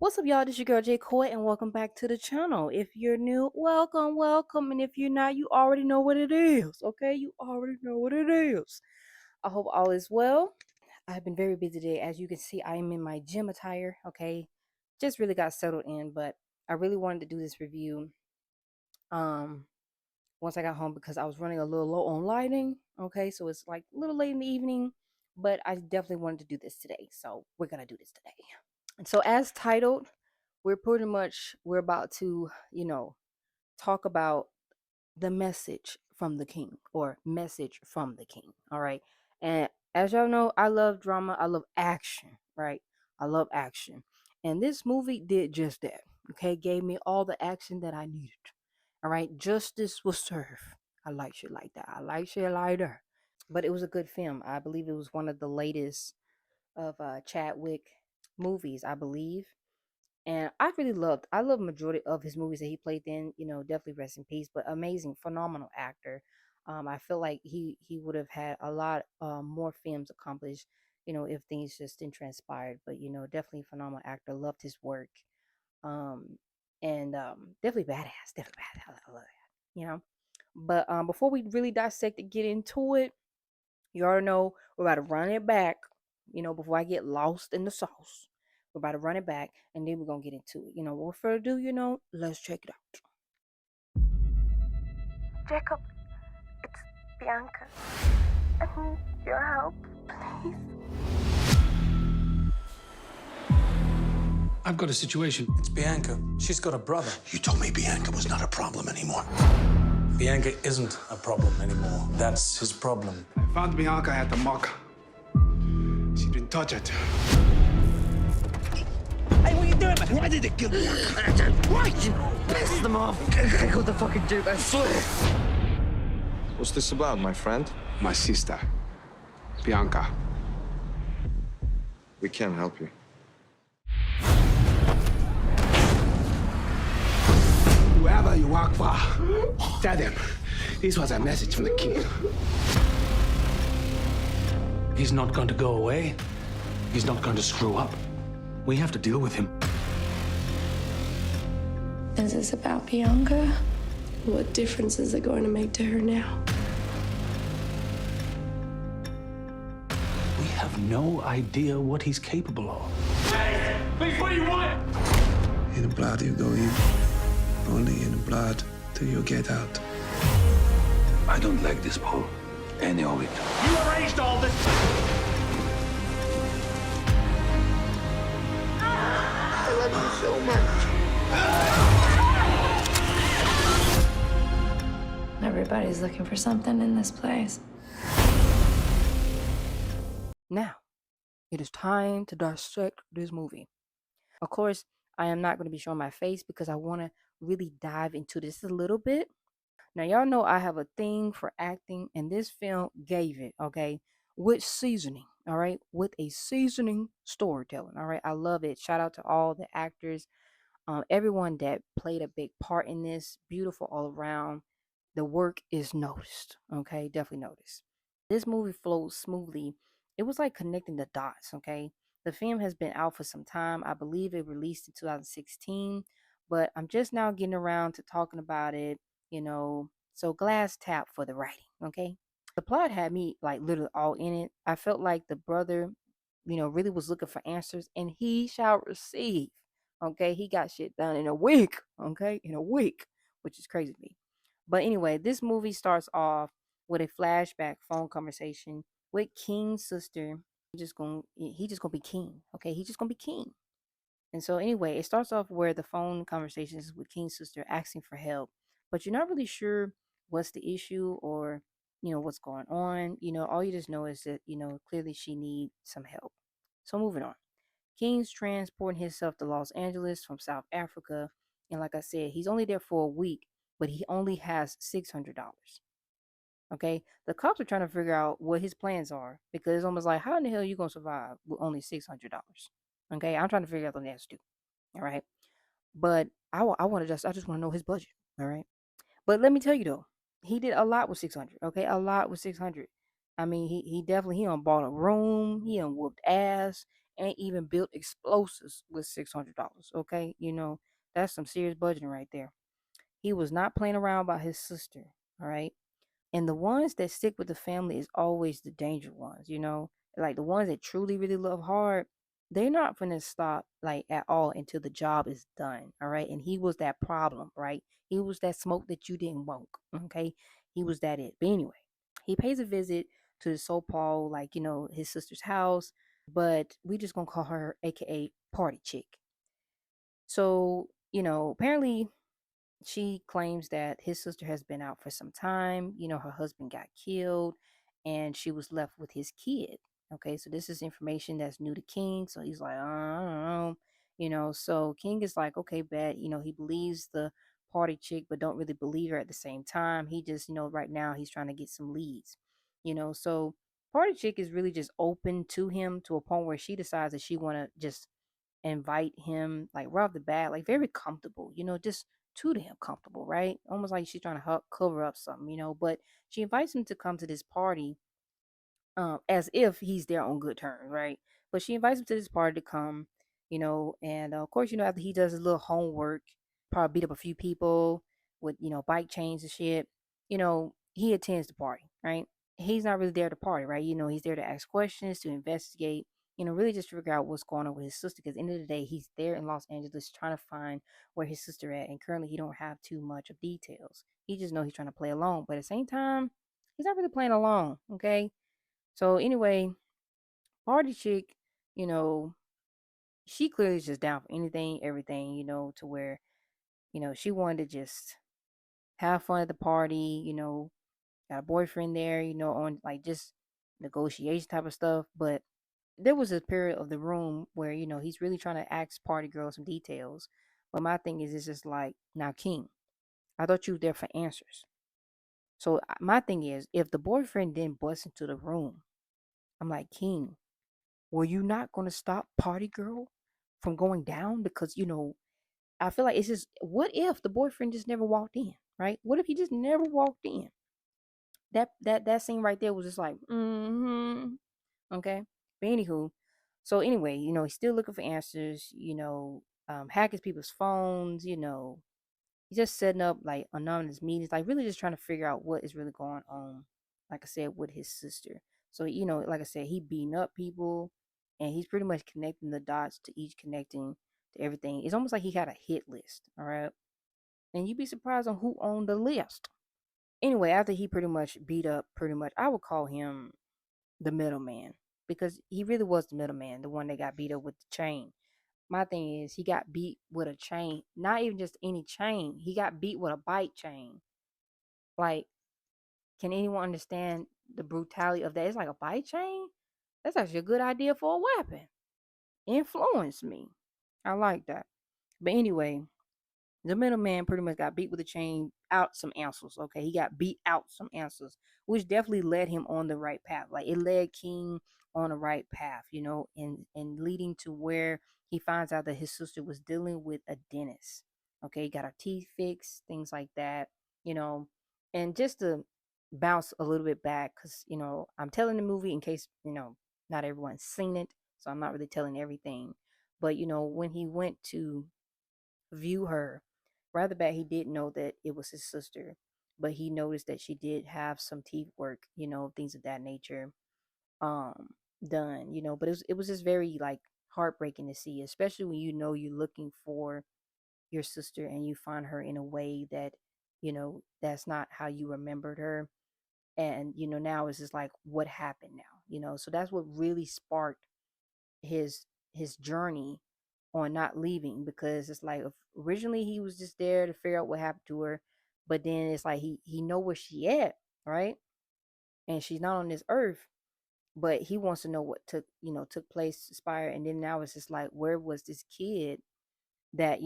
What's up, y'all? This is your girl J Koie, and welcome back to the channel. If you're new, welcome, welcome. And if you're not, you already know what it is. Okay, you already know what it is. I hope all is well. I've been very busy today. As you can see, I am in my gym attire. Okay, just really got settled in, but I really wanted to do this review. Um, Once I got home because I was running a little low on lighting. Okay, so it's like a little late in the evening, but I definitely wanted to do this today. So we're gonna do this today. And so, as titled, we're about to, talk about the message from the king or message from the king. All right. And as y'all know, I love drama, I love action, right? I love action. And this movie did just that. Okay, gave me all the action that I needed. All right, justice was served. I like shit like that. I like shit like that. But it was a good film. I believe it was one of the latest of Chadwick movies, I believe. And I love majority of his movies that he played in, definitely rest in peace, but amazing, phenomenal actor. I feel like he would have had a lot more films accomplished, if things just didn't transpire. But definitely phenomenal actor. Loved his work. Um, and definitely badass, definitely badass. I love that, But before we really dissect and get into it, you already know we're about to run it back, before I get lost in the sauce. We're about to run it back and then we're going to get into it. Without further ado, let's check it out. Jacob, it's Bianca. I need your help, please. I've got a situation. It's Bianca. She's got a brother. You told me Bianca was not a problem anymore. Bianca isn't a problem anymore. That's his problem. I found Bianca at the mock. She didn't touch it. Hey, what are you doing, man? Why did it kill me? Why? Piss them off. I got the fucking dude, I swear. What's this about, my friend? My sister, Bianca. We can't help you. Whoever you work for, tell them this was a message from the king. He's not going to go away. He's not going to screw up. We have to deal with him. Is this about Bianca? What difference is it going to make to her now? We have no idea what he's capable of. In the blood you go in, only in the blood do you get out. I don't like this, Paul. Any of it. You arranged all this. I love you so much. Everybody's looking for something in this place. Now, it is time to dissect this movie. Of course, I am not going to be showing my face because I want to really dive into this a little bit. Now, y'all know I have a thing for acting, and this film gave it, okay, with seasoning, all right, with a seasoning storytelling, all right. I love it. Shout out to all the actors, everyone that played a big part in this. Beautiful all around. The work is noticed, okay, definitely noticed. This movie flows smoothly. It was like connecting the dots, okay. The film has been out for some time. I believe it released in 2016, but I'm just now getting around to talking about it, so glass tap for the writing, okay. The plot had me like literally all in it. I felt like the brother, really was looking for answers, and he shall receive. Okay, he got shit done in a week. Okay, in a week, which is crazy to me. But anyway, this movie starts off with a flashback phone conversation with King's sister. He just gonna be king. Okay, he just gonna be king. And so anyway, it starts off where the phone conversation is with King's sister asking for help, but you're not really sure what's the issue or what's going on. All you just know is that clearly she needs some help. So moving on. King's transporting himself to Los Angeles from South Africa, and like I said, he's only there for a week, but he only has $600. Okay, the cops are trying to figure out what his plans are because it's almost like, how in the hell are you gonna survive with only $600? Okay, I'm trying to figure out the next two. All right, but I just want to know his budget. All right, but let me tell you though, he did a lot with 600. Okay, a lot with 600. I mean, he definitely he done bought a room, he done whooped ass, and even built explosives with $600. Okay, that's some serious budgeting right there. He was not playing around about his sister. All right. And the ones that stick with the family is always the danger ones. Like the ones that truly, really love hard, they're not gonna stop like at all until the job is done. All right. And he was that problem, right? He was that smoke that you didn't want. Okay. He was that it. But anyway, he pays a visit to the so Paul, like, his sister's house, but we just gonna call her AKA party chick. So, apparently she claims that his sister has been out for some time. Her husband got killed and she was left with his kid. Okay, so this is information that's new to King. So he's like, I don't know. So King is like, okay, bet. He believes the party chick, but don't really believe her at the same time. He just, right now he's trying to get some leads. So party chick is really just open to him to a point where she decides that she want to just invite him like right off the bat, like very comfortable, just too damn comfortable, right? Almost like she's trying to cover up something. But she invites him to come to this party, as if he's there on good terms, right? But she invites him to this party to come, and of course, after he does his little homework, probably beat up a few people with, bike chains and shit, he attends the party, right? He's not really there to party, right? He's there to ask questions, to investigate, really just to figure out what's going on with his sister. Because at the end of the day, he's there in Los Angeles trying to find where his sister at, and currently he don't have too much of details. He just know he's trying to play along, but at the same time, he's not really playing along, okay? So anyway, party chick, you know, she clearly is just down for anything, everything, to where, she wanted to just have fun at the party, got a boyfriend there, on like just negotiation type of stuff. But there was a period of the room where, he's really trying to ask party girl some details. But my thing is, it's just like, now, King, I thought you were there for answers. So my thing is, if the boyfriend didn't bust into the room, I'm like, King, were you not going to stop party girl from going down? Because, I feel like it's just, what if the boyfriend just never walked in, right? What if he just never walked in? That scene right there was just like, okay. But anywho, so anyway, he's still looking for answers, hacking people's phones, he's just setting up like anonymous meetings, like really just trying to figure out what is really going on, like I said, with his sister. So, like I said, he beating up people and he's pretty much connecting the dots to each connecting to everything. It's almost like he had a hit list, all right? And you'd be surprised on who on the list. Anyway, after he pretty much beat up, pretty much, I would call him the middleman because he really was the middleman, the one that got beat up with the chain. My thing is, he got beat with a chain, not even just any chain. He got beat with a bike chain. Like, can anyone understand the brutality of that? It's like a bike chain. That's actually a good idea for a weapon. Influence me. I like that. But anyway, the middleman pretty much got beat with a chain out some answers. Okay, he got beat out some answers, which definitely led him on the right path. Like it led King on the right path, and leading to where he finds out that his sister was dealing with a dentist. Okay, got her teeth fixed, things like that, you know, and just to bounce a little bit back, because I'm telling the movie in case not everyone's seen it, so I'm not really telling everything. But when he went to view her, rather bad, he did know that it was his sister, but he noticed that she did have some teeth work, things of that nature, um, done, but it was just very like heartbreaking to see, especially when you're looking for your sister and you find her in a way that, that's not how you remembered her. And, now it's just like, what happened now? So that's what really sparked his journey on not leaving, because it's like originally he was just there to figure out what happened to her, but then it's like he know where she at, right? And she's not on this earth, but he wants to know what took place, inspired. And then now it's just like, where was this kid that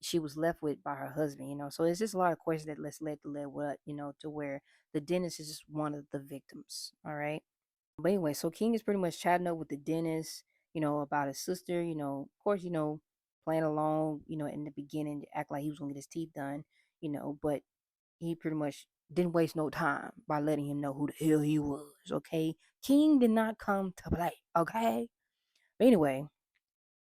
she was left with by her husband? So it's just a lot of questions that led to what, to where the dentist is just one of the victims. All right. But anyway, so King is pretty much chatting up with the dentist, about his sister, of course, playing along, in the beginning, to act like he was gonna get his teeth done, but he pretty much didn't waste no time by letting him know who the hell he was. Okay. King did not come to play. Okay. But anyway,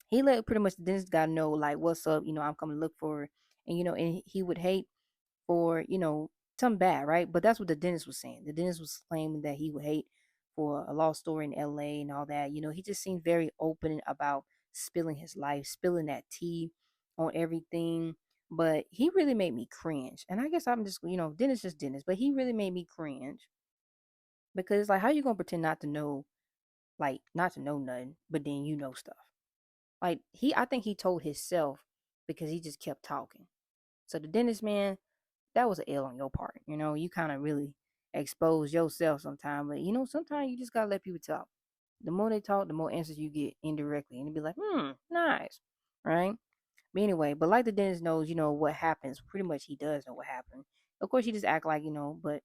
he let pretty much the dentist guy know like what's up, I'm coming to look for, and and he would hate for, something bad, right? But that's what the dentist was saying. The dentist was claiming that he would hate for a lost story in LA and all that. He just seemed very open about spilling his life, spilling that tea on everything. But he really made me cringe. And I guess I'm just, dentist just dentist, but he really made me cringe because it's like, how you gonna pretend not to know, like not to know nothing, but then you know stuff. Like I think he told himself because he just kept talking. So the dentist man, that was an L on your part. You kind of really expose yourself sometimes. But sometimes you just gotta let people talk. The more they talk, the more answers you get indirectly, and it'd be like, nice, right? But anyway, but like the dentist knows, what happens. Pretty much, he does know what happened. Of course, he just act like but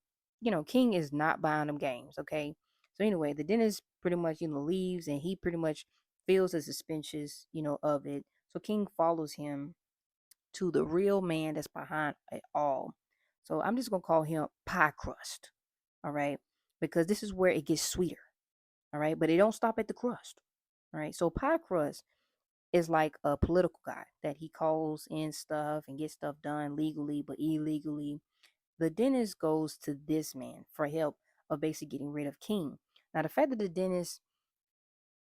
King is not buying them games. Okay, so anyway, the dentist pretty much leaves, and he pretty much feels the suspicious of it. So King follows him to the real man that's behind it all. So I'm just gonna call him Pie Crust. All right, because this is where it gets sweeter. All right, but it don't stop at the crust. All right, so Pie Crust is like a political guy that he calls in stuff and gets stuff done legally but illegally. The dentist goes to this man for help of basically getting rid of King. Now the fact that the dentist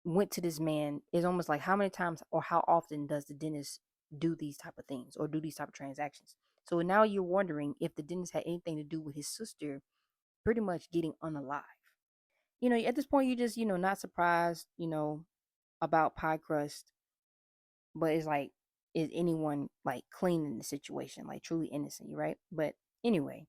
went to this man is almost like how many times or how often does the dentist do these type of things or do these type of transactions. So now you're wondering if the dentist had anything to do with his sister pretty much getting unalive. At this point you're just not surprised about Pie Crust, but it's like, is anyone like clean in the situation, like truly innocent, right? But anyway,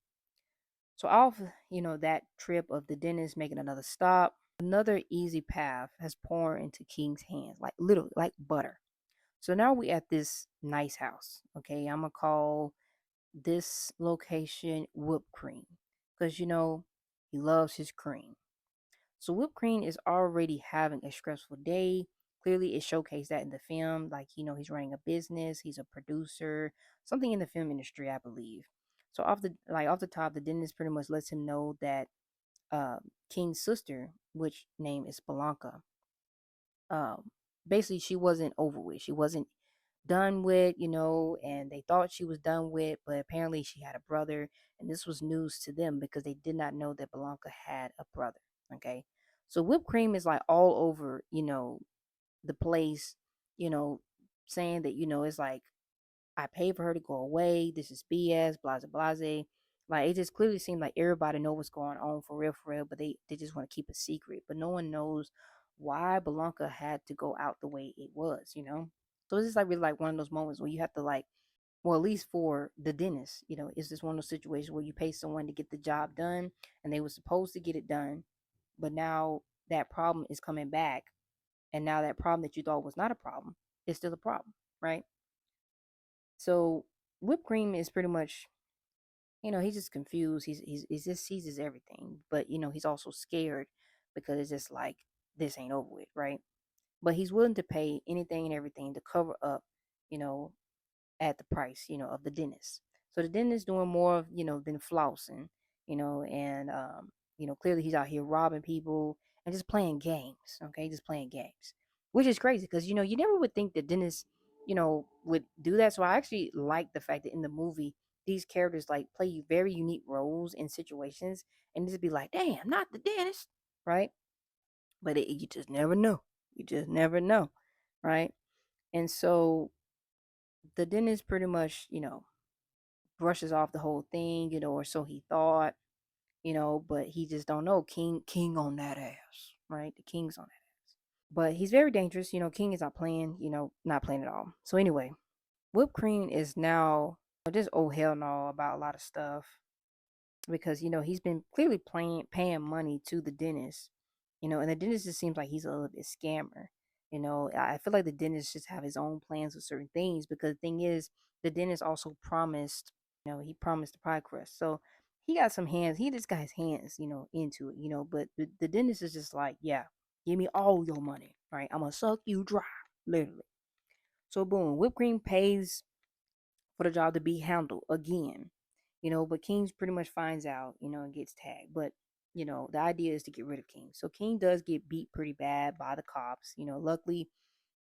so off that trip of the dentist making another stop, another easy path has poured into King's hands, like literally like butter. So now we at this nice house. Okay, I'm gonna call this location whipped cream because he loves his cream. So whipped cream is already having a stressful day. Clearly, it showcased that in the film. Like, he's running a business, he's a producer, something in the film industry, I believe. So off the top, the dentist pretty much lets him know that uh, King's sister, which name is Bianca, um, basically she wasn't over with. She wasn't done with, and they thought she was done with, but apparently she had a brother, and this was news to them because they did not know that Bianca had a brother. Okay. So whipped cream is like all over, the place, you know, saying that, it's like I paid for her to go away. This is BS, blase blase. Like it just clearly seemed like everybody know what's going on for real, but they just want to keep a secret. But no one knows why Blanca had to go out the way it was. So it's just like really like one of those moments where you have to like, well, at least for the dentist, it's just one of those situations where you pay someone to get the job done and they were supposed to get it done, but now that problem is coming back, and now that problem that you thought was not a problem is still a problem, right? So whipped cream is pretty much, he's just confused. He's just seizes everything, but he's also scared because it's just like this ain't over with, right? But he's willing to pay anything and everything to cover up, you know, at the price, of the dentist. So the dentist doing more of, than flossing, and clearly he's out here robbing people and just playing games. Okay, just playing games, which is crazy because you never would think the dentist, would do that. So I actually like the fact that in the movie these characters like play very unique roles in situations, and just be like, damn, not the dentist, right? But you just never know. You just never know, right? And so the dentist pretty much, brushes off the whole thing, or so he thought, but he just don't know. King on that ass, right? The king's on that ass. But he's very dangerous. King is not playing, not playing at all. So anyway, whipped cream is now just oh hell no about a lot of stuff because he's been clearly paying money to the dentist, and the dentist just seems like he's a little bit scammer. I feel like the dentist just have his own plans with certain things because the thing is, the dentist also promised, he promised the pie crust, so he got some hands. He just got his hands, into it, but the dentist is just like, yeah, give me all your money, right? I'm gonna suck you dry, literally. So boom, whipped cream pays for the job to be handled again. But Kings pretty much finds out, and gets tagged. But the idea is to get rid of King. So King does get beat pretty bad by the cops. Luckily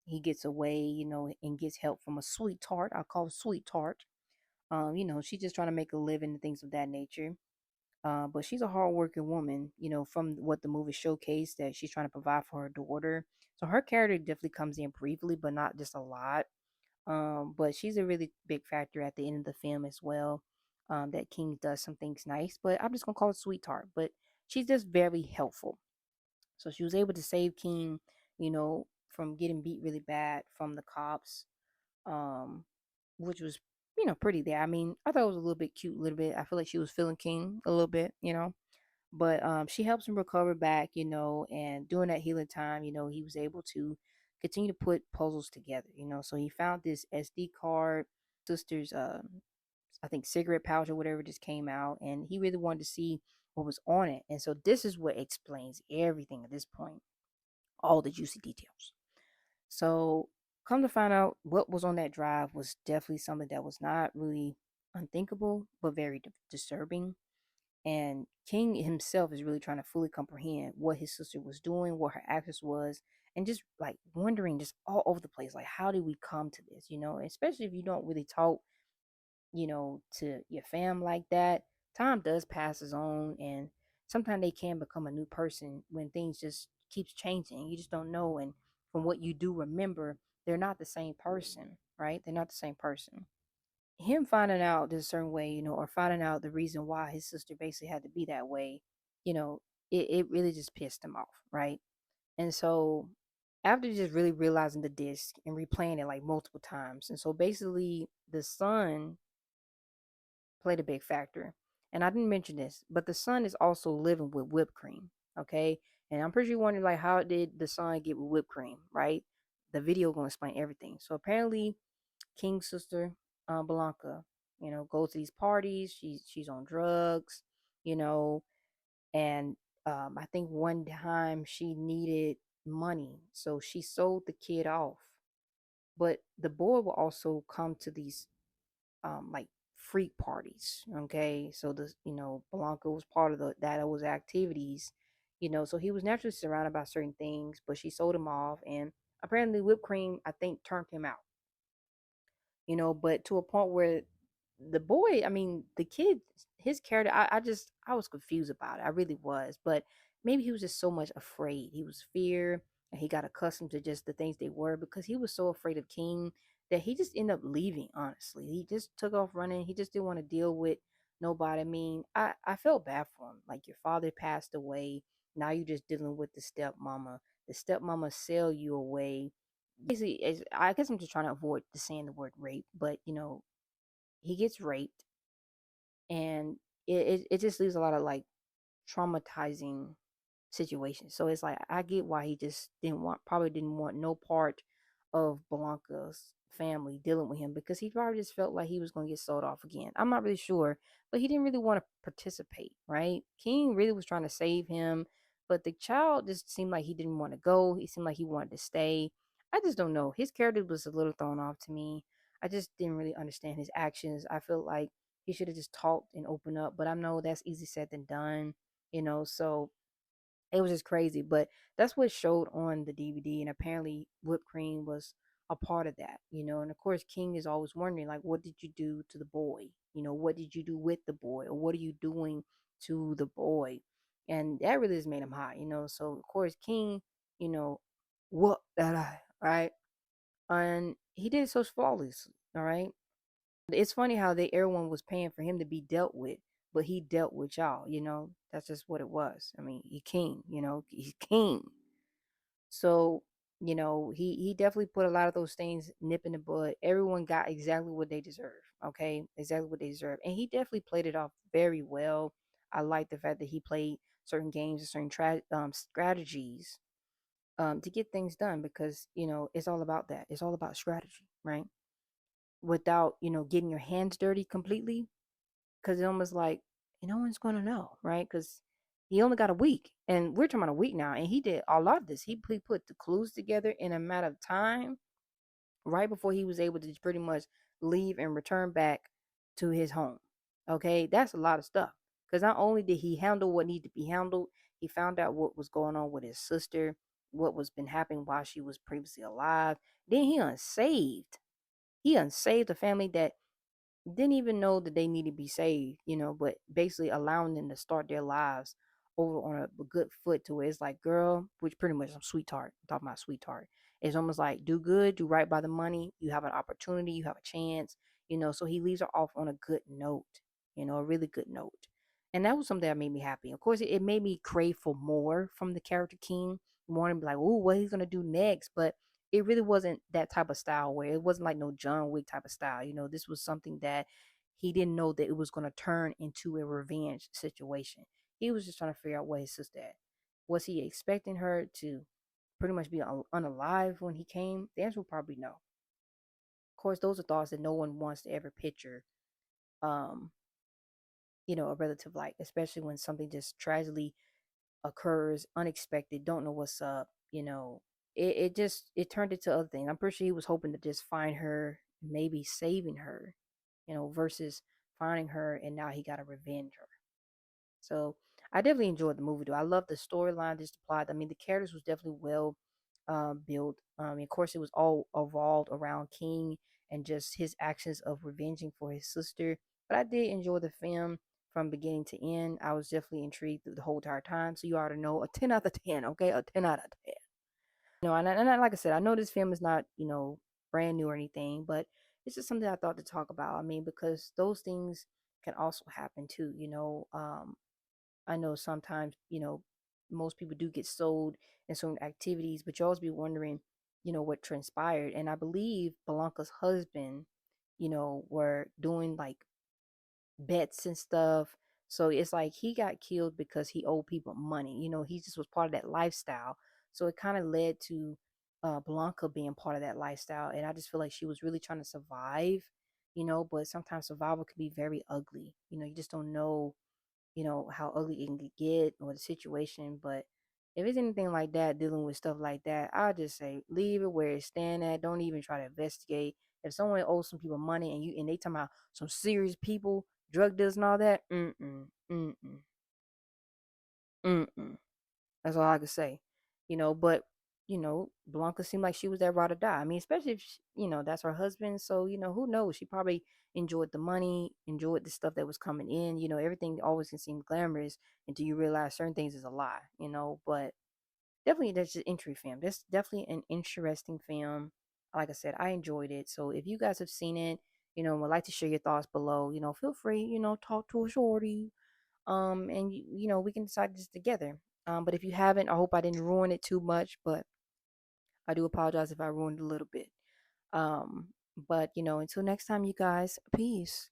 he gets away, and gets help from a sweetheart. I call her sweetheart. She's just trying to make a living and things of that nature. But she's a hardworking woman, from what the movie showcased, that she's trying to provide for her daughter. So her character definitely comes in briefly, but not just a lot. But she's a really big factor at the end of the film as well. That King does some things nice, but I'm just gonna call it sweetheart. But she's just very helpful. So she was able to save King, from getting beat really bad from the cops, um, which was, pretty there. I mean, I thought it was a little bit cute, a little bit. I feel like she was feeling King a little bit. But she helps him recover back, and during that healing time, he was able to continue to put puzzles together. So he found this SD card, sister's, I think, cigarette pouch or whatever just came out, and he really wanted to see what was on it. And so this is what explains everything at this point, all the juicy details. So come to find out, what was on that drive was definitely something that was not really unthinkable, but very disturbing. And King himself is really trying to fully comprehend what his sister was doing, what her actions was, and just like wondering just all over the place, like, how did we come to this? Especially if you don't really talk, to your fam like that. Time does passes on, and sometimes they can become a new person when things just keeps changing. You just don't know, and from what you do remember, they're not the same person, right? They're not the same person. Him finding out this certain way, or finding out the reason why his sister basically had to be that way, you know, it really just pissed him off, right? And so after just really realizing the disc and replaying it like multiple times, and so basically the son played a big factor. And I didn't mention this, but the son is also living with whipped cream. Okay. And I'm pretty sure you're wondering, like, how did the son get with whipped cream, right? The video gonna explain everything. So apparently King's sister, Bianca, goes to these parties. She's on drugs, you know, and I think one time she needed money, so she sold the kid off. But the boy will also come to these like freak parties. Okay, so the Bianca was part of those activities. So he was naturally surrounded by certain things, but she sold him off, and apparently whipped cream, I think, turned him out. But to a point where the boy, I mean, the kid, his character, I was confused about it. I really was. But maybe he was just so much afraid. He was fear, and he got accustomed to just the things they were, because he was so afraid of King that he just ended up leaving, honestly. He just took off running. He just didn't want to deal with nobody. I mean, I felt bad for him. Like, your father passed away. Now you're just dealing with the stepmama. The stepmama sell you away. Basically, I guess I'm just trying to avoid saying the word rape, but he gets raped, and it just leaves a lot of like traumatizing situations. So it's like, I get why he just probably didn't want no part of Blanca's family dealing with him, because he probably just felt like he was going to get sold off again. I'm not really sure, but he didn't really want to participate, right? King really was trying to save him, but the child just seemed like he didn't want to go. He seemed like he wanted to stay. I just don't know. His character was a little thrown off to me. I just didn't really understand his actions. I feel like he should have just talked and opened up, but I know that's easy said than done, so it was just crazy. But that's what showed on the DVD, and apparently whipped cream was a part of that. And of course King is always wondering, like, what did you do to the boy? What did you do with the boy, or what are you doing to the boy? And that really just made him hot. So of course King, you know what that eye, right? And he did it so flawlessly. All right. It's funny how everyone was paying for him to be dealt with, but he dealt with y'all. That's just what it was. I mean, he king. He's king. So he definitely put a lot of those things nip in the bud. Everyone got exactly what they deserve. Okay, exactly what they deserve, and he definitely played it off very well. I like the fact that he played certain games and certain strategies to get things done, because it's all about that. It's all about strategy, right? Without getting your hands dirty completely, because it's almost like no one's gonna know, right? Because he only got a week, and we're talking about a week now, and he did a lot of this. He put the clues together in a matter of time, right before he was able to pretty much leave and return back to his home. Okay, that's a lot of stuff. Because not only did he handle what needed to be handled, he found out what was going on with his sister, what was been happening while she was previously alive. Then he unsaved. He unsaved a family that didn't even know that they need to be saved, but basically allowing them to start their lives over on a good foot to where it's like, girl, which pretty much I'm sweetheart. I'm talking about sweetheart. It's almost like do good, do right by the money. You have an opportunity, you have a chance, so he leaves her off on a good note, a really good note. And that was something that made me happy. Of course, it made me crave for more from the character King. Wanting to be like, oh, what he's gonna do next. But it really wasn't that type of style where it wasn't like no John Wick type of style. This was something that he didn't know that it was going to turn into a revenge situation. He was just trying to figure out what his sister had. Was he expecting her to pretty much be unalive when he came? The answer would probably no. Of course, those are thoughts that no one wants to ever picture, um, a relative like, especially when something just tragically occurs, unexpected, don't know what's up. It turned into other things. I'm pretty sure he was hoping to just find her, maybe saving her, versus finding her and now he got to revenge her. So I definitely enjoyed the movie though. I love the storyline, just the plot. I mean, the characters was definitely well built. Of course, it was all evolved around King and just his actions of revenging for his sister. But I did enjoy the film from beginning to end. I was definitely intrigued through the whole entire time. So you already know a 10 out of 10, okay? A 10 out of 10. Like I said, I know this film is not, brand new or anything, but it's just something I thought to talk about. I mean, because those things can also happen too. I know sometimes, most people do get sold in certain activities, but you always be wondering, what transpired. And I believe Blanca's husband, were doing like bets and stuff. So it's like he got killed because he owed people money. He just was part of that lifestyle. So it kind of led to Blanca being part of that lifestyle. And I just feel like she was really trying to survive, but sometimes survival can be very ugly. You just don't know, how ugly it can get or the situation. But if it's anything like that, dealing with stuff like that, I'll just say leave it where it's stand at. Don't even try to investigate. If someone owes some people money and they talking about some serious people, drug dealers and all that, mm. That's all I could say. But Blanca seemed like she was that ride or die. I mean, especially if that's her husband. So who knows? She probably enjoyed the money, enjoyed the stuff that was coming in. Everything always can seem glamorous until you realize certain things is a lie. But definitely that's just entry film. That's definitely an interesting film. Like I said, I enjoyed it. So if you guys have seen it, would like to share your thoughts below, feel free, talk to a shorty. And we can decide this together. But if you haven't, I hope I didn't ruin it too much, but I do apologize if I ruined it a little bit. Um, but until next time, you guys, peace.